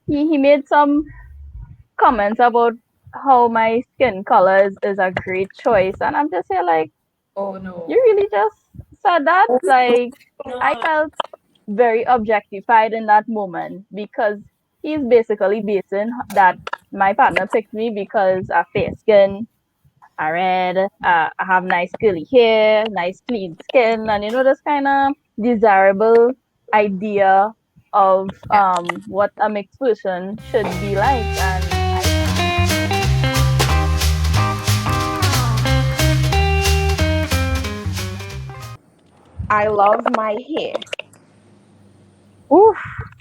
he made some comments about how my skin color is a great choice, and I'm just here like, Oh no. you really just said that? Like, I felt very objectified in that moment because he's basically basing that my partner picked me because I fair skin, I red, I have nice curly hair, nice clean skin, and this kind of desirable idea of Yeah. what a mixed person should be like. And I love my hair. oof,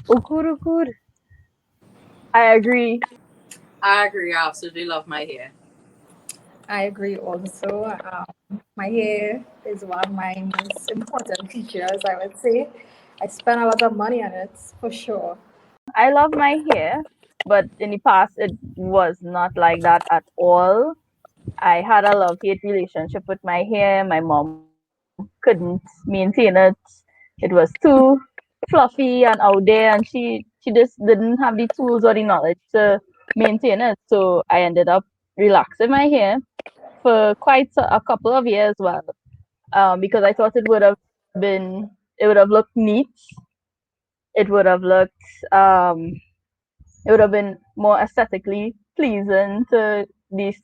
ukur ukur. I agree. I agree. I absolutely love my hair. I agree also. My hair is one of my most important features, I would say. I spend a lot of money on it for sure. I love my hair, but in the past it was not like that at all. I had a love-hate relationship with my hair. My mom couldn't maintain it. It was too fluffy and out there, and she just didn't have the tools or the knowledge to maintain it. So I ended up relaxing my hair for quite a couple of years, well, because I thought it would have looked neat. It would have looked it would have been more aesthetically pleasing to these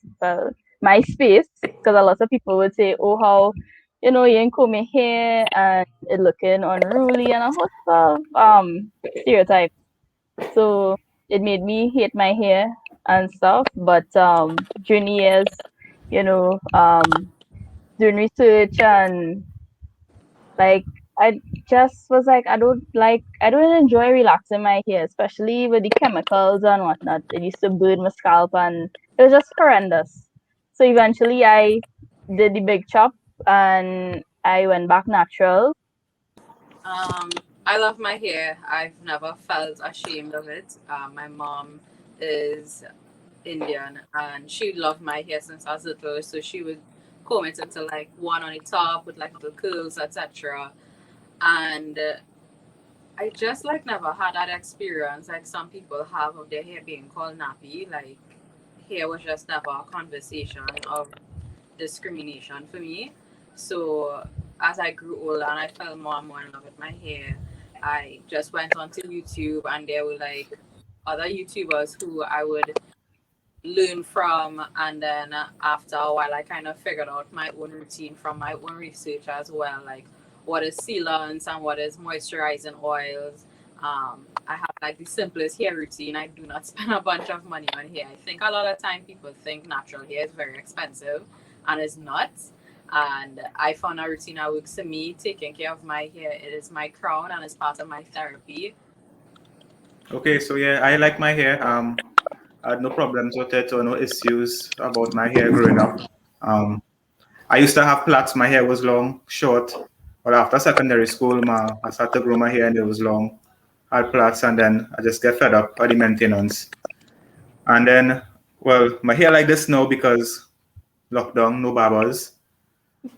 my space, because a lot of people would say, oh, how you ain't comb your hair and it looking unruly and a host of stereotypes. So it made me hate my hair and stuff. But during the years, you know doing research, and like, I just was like, I don't enjoy relaxing my hair, especially with the chemicals and whatnot. It used to burn my scalp, and it was just horrendous. So eventually I did the big chop and I went back natural. I love my hair. I've never felt ashamed of it. My mom is Indian and she loved my hair since I was little, so she would comb it into like one on the top with like little curls, etc. And I just like never had that experience like some people have of their hair being called nappy. Like hair was just never a conversation of discrimination for me. So as I grew older and I fell more and more in love with my hair, I just went onto YouTube and there were like other YouTubers who I would learn from, and then after a while I kind of figured out my own routine from my own research as well, like what is sealants and what is moisturizing oils. I have like the simplest hair routine. I do not spend a bunch of money on hair. I think a lot of time people think natural hair is very expensive, and it's not. And I found a routine that works for me. Taking care of my hair, it is my crown and it's part of my therapy. Okay, so yeah, I like my hair. I had no problems with it or no issues about my hair growing up. Um, I used to have plaits. My hair was long, short. But after secondary school, I started to grow my hair and it was long. I had plaits, and then I just get fed up with the maintenance. And then, well, my hair like this now because lockdown, no barbers.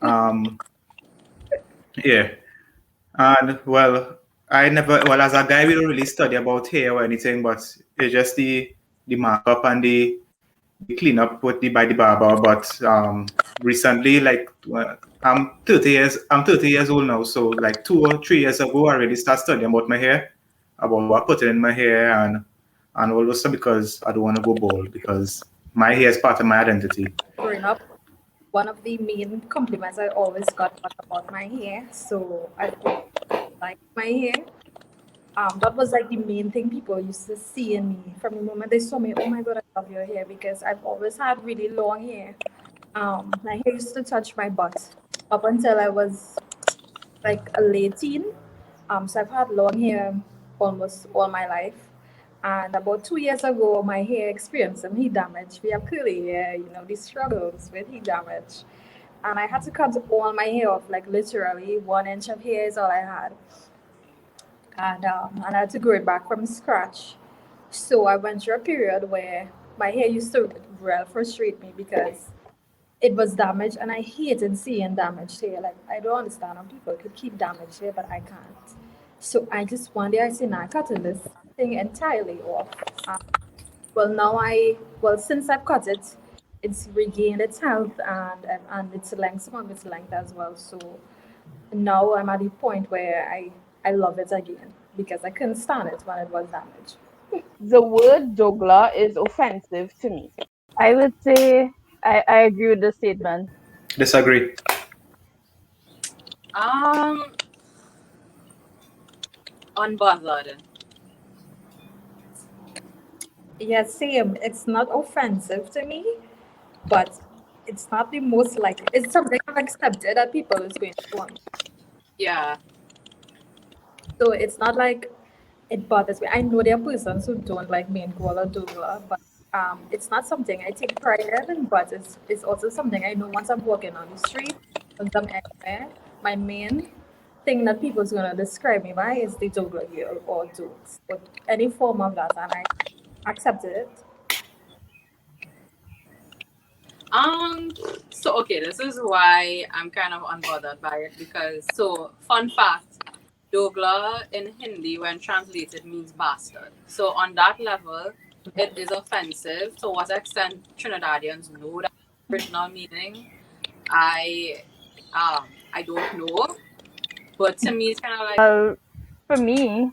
Um, yeah. And well, I never, well, as a guy, we don't really study about hair or anything, but it's just the markup and the cleanup with by the barber. But recently, like I'm 30 years old now, so like 2 or 3 years ago, I really started studying about my hair, about what I put in my hair, and all those stuff, because I don't want to go bald, because my hair is part of my identity. Growing up, one of the main compliments I always got was about my hair. So I like my hair. That was like the main thing people used to see in me from the moment they saw me. Oh my god, I love your hair because I've always had really long hair. My hair used to touch my butt up until I was like a late teen. So I've had long hair almost all my life. And about 2 years ago, my hair experienced some heat damage. We have curly hair, these struggles with heat damage. And I had to cut all my hair off, like literally 1 inch of hair is all I had. And I had to grow it back from scratch. So I went through a period where my hair used to really frustrate me because it was damaged, and I hated seeing damaged hair. Like, I don't understand how people could keep damaged hair, but I can't. So I just one day I said, nah, cutting this. thing entirely off. Um, well, now since I've cut it, it's regained its health and its length, some of its length as well. So now I'm at the point where I love it again because I couldn't stand it when it was damaged. The word dougla is offensive to me. I would say I agree with the statement. Disagree. Um, unbothered. Yeah, same. It's not offensive to me, but it's not the most like it's something I've accepted that people is going to want. Yeah. So it's not like it bothers me. I know there are persons who don't like main call or dougla, but it's not something I take pride in, but it's also something I know once I'm walking on the street, once I'm anywhere, my main thing that people's gonna describe me by is the dougla girl or dogs, or any form of that, and I accepted it. Um, so okay, this is why I'm kind of unbothered by it because fun fact, dogla in Hindi when translated means bastard. So on that level, it is offensive. To what extent Trinidadians know that original meaning, I I don't know. But to me it's kinda like Well, for me,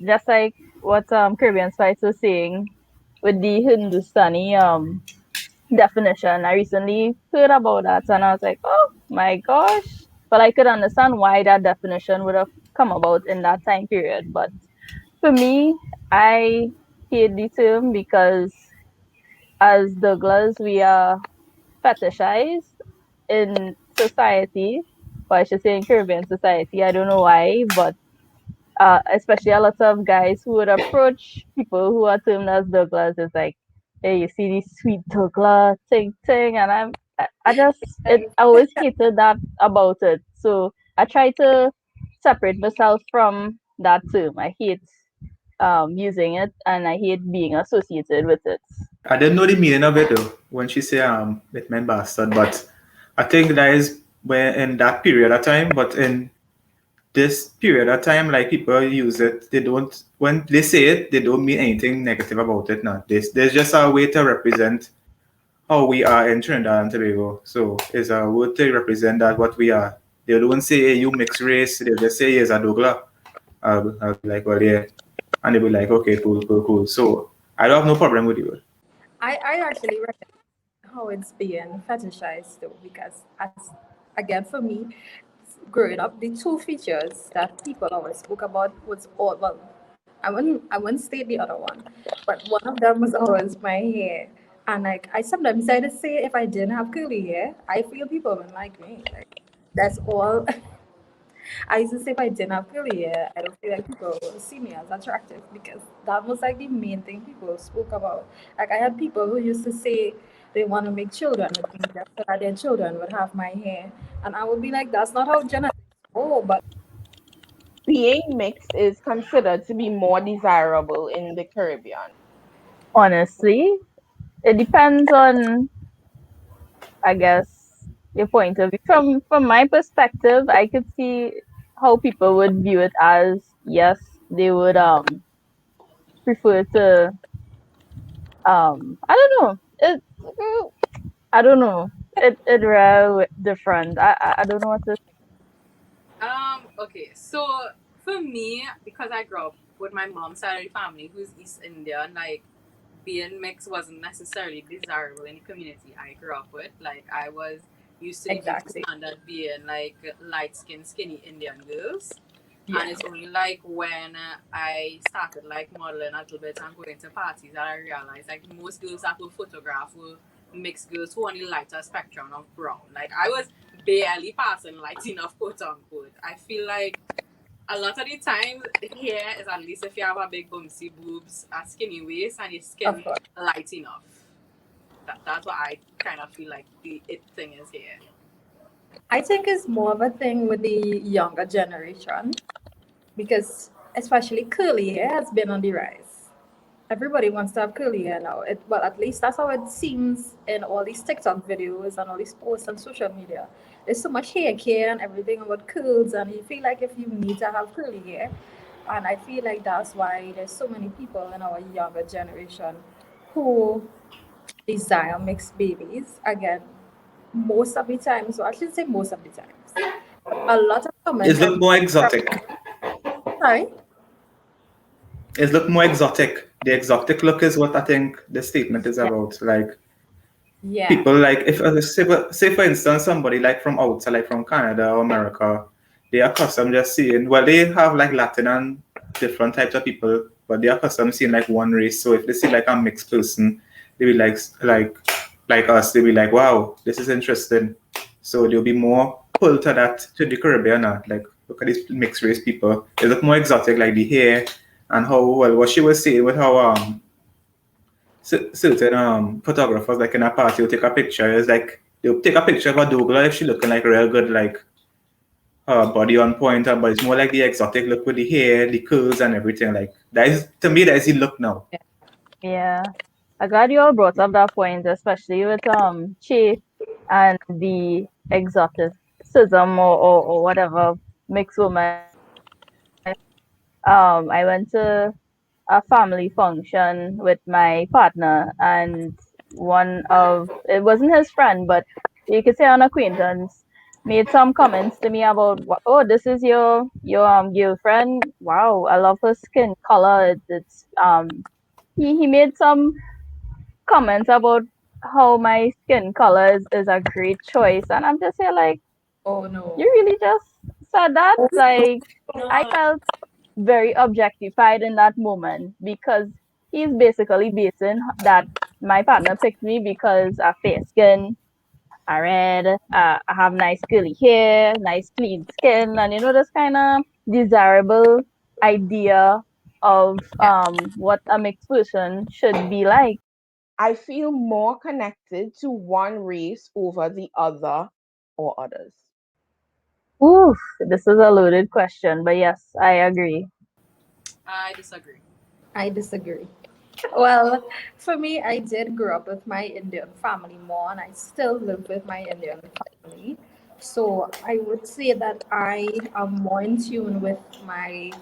just like what Caribbean Spice was saying with the Hindustani definition, I recently heard about that and I was like, oh my gosh. But I could understand why that definition would have come about in that time period. But for me, I hate the term because as Douglas, we are fetishized in society, or I should say in Caribbean society. I don't know why, but especially a lot of guys who would approach people who are termed as Douglas is like, hey, you see this sweet Douglas thing, and I just I always hated that about it. So I try to separate myself from that term. I hate using it, and I hate being associated with it. I didn't know the meaning of it though when she said it meant bastard, but I think that is where in that period of time, but in this period of time, like people use it, they don't when they say it, they don't mean anything negative about it. Not this. There's just a way to represent how we are in Trinidad and Tobago. So it's a word to represent that what we are. They don't say hey, you mixed race. They just say he's a dougla. I'll be like, well, yeah, and they'll be like, okay, cool. So I don't have no problem with you. I actually how it's being fetishized though, because as again for me, growing up, the two features that people always spoke about was all well, I wouldn't state the other one, but one of them was always my hair. And like I sometimes I just say if I didn't have curly hair, I feel people wouldn't like me. Like that's all. I used to say if I didn't have curly hair, I don't feel like people will see me as attractive because that was like the main thing people spoke about. Like I had people who used to say they want to make children with me just so that their children would have my hair, and I would be like, that's not how genetics go. But Being mixed is considered to be more desirable in the Caribbean. Honestly, it depends on, I guess, your point of view. From my perspective, I could see how people would view it as yes, they would prefer to I don't know. I don't know. It really different. I don't know what to. okay, so for me, because I grew up with my mom's side of the family who's East Indian, like being mixed wasn't necessarily desirable in the community I grew up with. Like I was used to the beauty exactly, standard being like light skinned, skinny Indian girls. And yeah, it's only like when I started like modeling a little bit and going to parties that I realized like most girls that will photograph were mixed girls who only light a spectrum of brown. Like I was barely passing light enough, quote unquote. I feel like a lot of the time here is at least if you have a big bumpsy boobs, a skinny waist, and your of skin course. light enough. That's what I kind of feel like the it thing is here. I think it's more of a thing with the younger generation because especially curly hair has been on the rise. Everybody wants to have curly hair now. Well, at least that's how it seems in all these TikTok videos and all these posts on social media. There's so much hair care and everything about curls, and you feel like if you need to have curly hair, And I feel like that's why there's so many people in our younger generation who desire mixed babies. Again, most of the time, so I should say most of the times, a lot of It comments I look more get from, exotic. sorry, It look more exotic. The exotic look is what I think the statement is yeah, about. Like yeah, people like if say for instance somebody like from outside, like from Canada or America, they are accustomed just seeing, well, they have like Latin and different types of people, but they are accustomed seeing like one race. So if they see like a mixed person, they be like us, they be like, wow, this is interesting. So they'll be more pulled to that, to the Caribbean. Like, look at these mixed race people. They look more exotic, like the hair and how, well, what she was saying with how certain photographers, like in a party will take a picture. It's like they'll take a picture of a dougla if she looking like real good, like her body on point, but it's more like the exotic look with the hair, the curls and everything. Like that is, to me, that is the look now. Yeah. I'm glad you all brought up that point, especially with Chi and the exoticism or whatever mixed woman. I went to a family function with my partner, and one of it wasn't his friend, but you could say an acquaintance made some comments to me about, oh, this is your girlfriend. Wow, I love her skin color. It's he made some comments about how my skin color is a great choice, and I'm just here like, oh no, you really just said that? Like, I felt very objectified in that moment because he's basically basing that my partner picked me because I fair skin, I red, I have nice curly hair, nice clean skin, and this kind of desirable idea of yeah. what a mixed person should be like. I feel more connected to one race over the other or others. Oof, this is a loaded question, but yes, I agree. I disagree. I disagree. Well, for me, I did grow up with my Indian family more, and I still live with my Indian family. So I would say that I am more in tune with my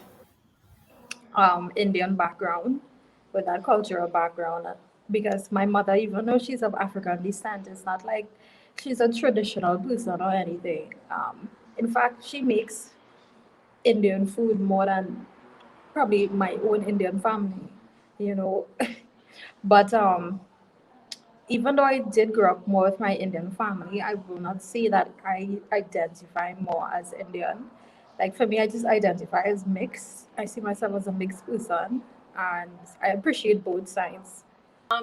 Indian background, with that cultural background, because my mother, even though she's of African descent, is not like she's a traditional person or anything. In fact, she makes Indian food more than probably my own Indian family, you know. But even though I did grow up more with my Indian family, I will not say that I identify more as Indian. Like for me, I just identify as mixed. I see myself as a mixed person, and I appreciate both sides.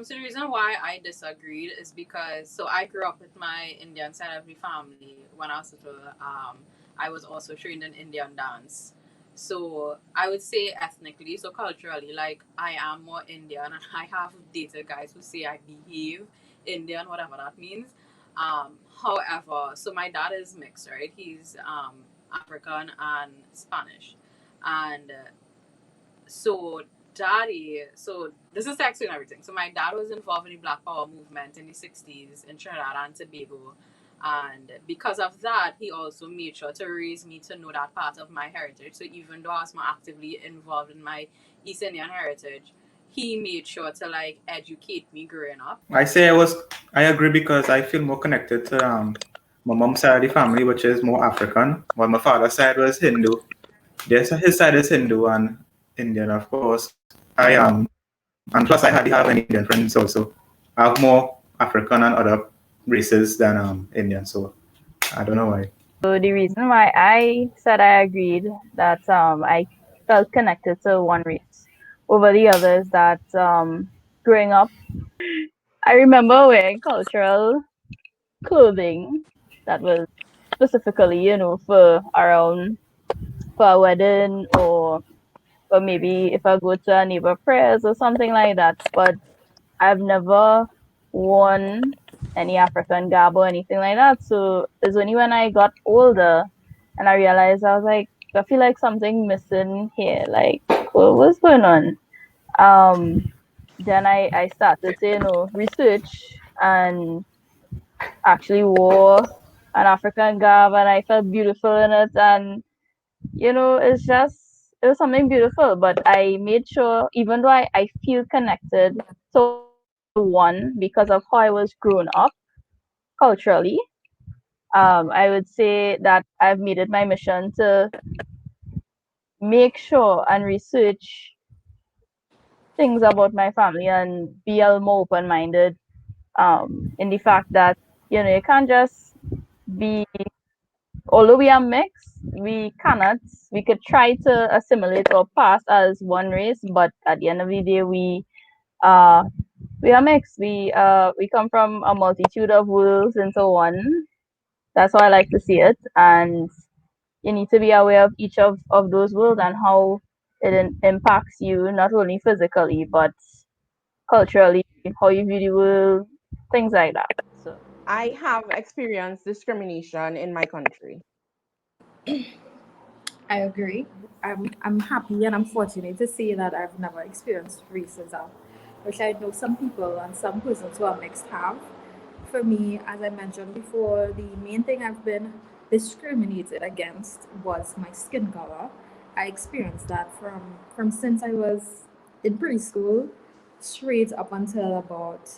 So the reason why I disagreed is because I grew up with my Indian side of the family. When I was little, I was also trained in Indian dance. So I would say ethnically, so culturally, like I am more Indian, and I have dated guys who say I behave Indian, whatever that means. However, so my dad is mixed, right? He's African and Spanish, and so daddy, so this is sexy and everything. So my dad was involved in the Black Power movement in the 60s in Trinidad and Tobago. And because of that, he also made sure to raise me to know that part of my heritage. So even though I was more actively involved in my East Indian heritage, he made sure to like educate me growing up. I agree because I feel more connected to my mom's side of the family, which is more African, while my father's side was Hindu. Yes, his side is Hindu and Indian, of course. I am, and plus I hardly have any Indian friends also. I have more African and other races than Indian, so I don't know why. So the reason why I said I agreed that I felt connected to one race over the others, that growing up, I remember wearing cultural clothing that was specifically, for around for a wedding, or maybe if I go to a neighbor prayers or something like that. But I've never worn any African garb or anything like that. So it's only when I got older and I realized, I was like, I feel like something missing here. Like, what's going on? Um, then I started to, research and actually wore an African garb, and I felt beautiful in it. And, it's just it was something beautiful. But I made sure, even though I feel connected to one because of how I was grown up culturally, I would say that I've made it my mission to make sure and research things about my family and be a little more open minded, in the fact that, you can't just be, although we are mixed, we could try to assimilate or pass as one race, but at the end of the day, uh, we are mixed. We come from a multitude of worlds and so on. That's how I like to see it. And you need to be aware of each of those worlds and how it impacts you, not only physically, but culturally, how you view the world, things like that. So, I have experienced discrimination in my country. I agree. I'm happy and I'm fortunate to say that I've never experienced racism, which I know some people and some persons who are mixed have. For me, as I mentioned before, the main thing I've been discriminated against was my skin color. I experienced that from since I was in preschool straight up until about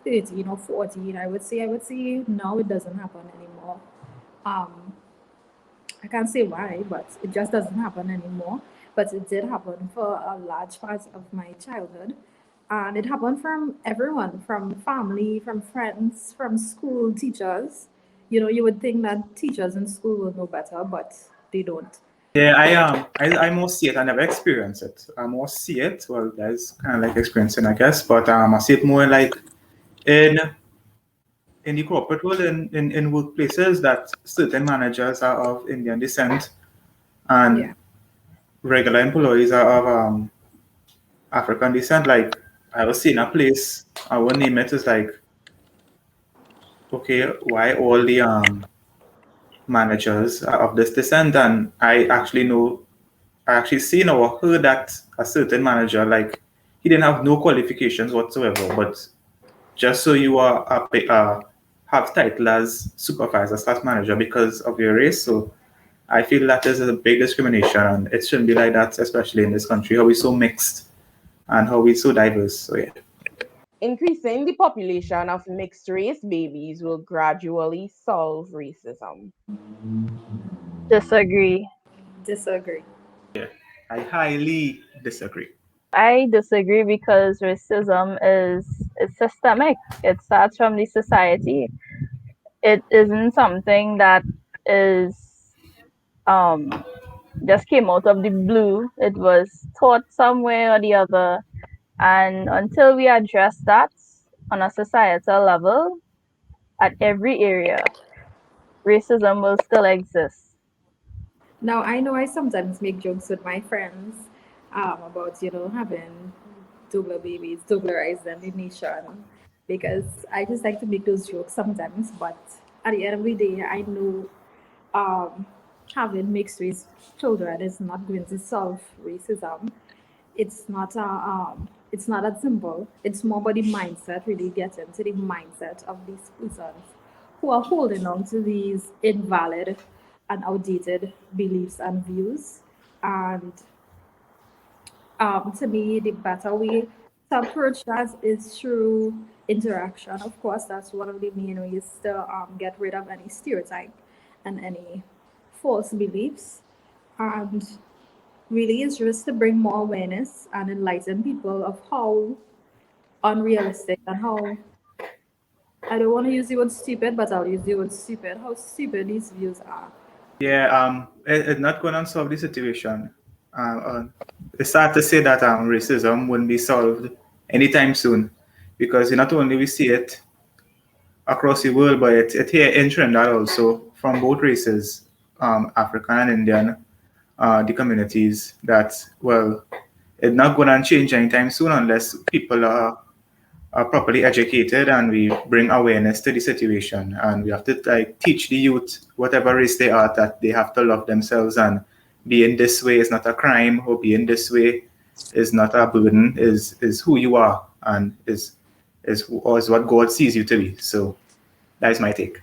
13 or 14. I would say now it doesn't happen anymore. Um, I can't say why, but it just doesn't happen anymore. But it did happen for a large part of my childhood. And it happened from everyone, from family, from friends, from school teachers. You would think that teachers in school will know better, but they don't. Yeah, I more see it. I never experience it. I more see it. Well, that's kind of like experiencing, I guess. But I see it more like in in the corporate world, in workplaces that certain managers are of Indian descent and Yeah. regular employees are of African descent. Like I was seeing a place, I will name it is like, okay, why all the managers are of this descent? And I actually seen or heard that a certain manager, like, he didn't have no qualifications whatsoever, but just so you are have title as supervisor slash manager because of your race. So I feel that is a big discrimination, and it shouldn't be like that, especially in this country, how we're so mixed and how we're so diverse. So yeah. Increasing the population of mixed race babies will gradually solve racism. disagree. Disagree. Yeah, I highly disagree. I disagree because racism is systemic. It starts from the society. It isn't something that is um just came out of the blue. It was taught somewhere or the other. And until we address that on a societal level at every area, racism will still exist. Now, I know I sometimes make jokes with my friends about, having dougla babies, douglarized them in nation, because I just like to make those jokes sometimes. But at the end of the day, I know um, having mixed race children is not going to solve racism. It's not that simple. It's more about the mindset, really get into the mindset of these persons who are holding on to these invalid and outdated beliefs and views. And to me, the better way to approach that is through interaction. Of course, that's one of the main ways to get rid of any stereotype and any false beliefs. And really, it's just to bring more awareness and enlighten people of how unrealistic and how, I don't want to use the word stupid, but I'll use the word stupid, how stupid these views are. Yeah, it's not going to solve the situation. It's sad to say that racism wouldn't be solved anytime soon, because not only we see it across the world, but it here in Trinidad also from both races, African and Indian, the communities that, well, it's not going to change anytime soon unless people are properly educated and we bring awareness to the situation, and we have to like teach the youth, whatever race they are, that they have to love themselves, and being this way is not a crime, or being this way is not a burden, is who you are, and is what God sees you to be. So that is my take.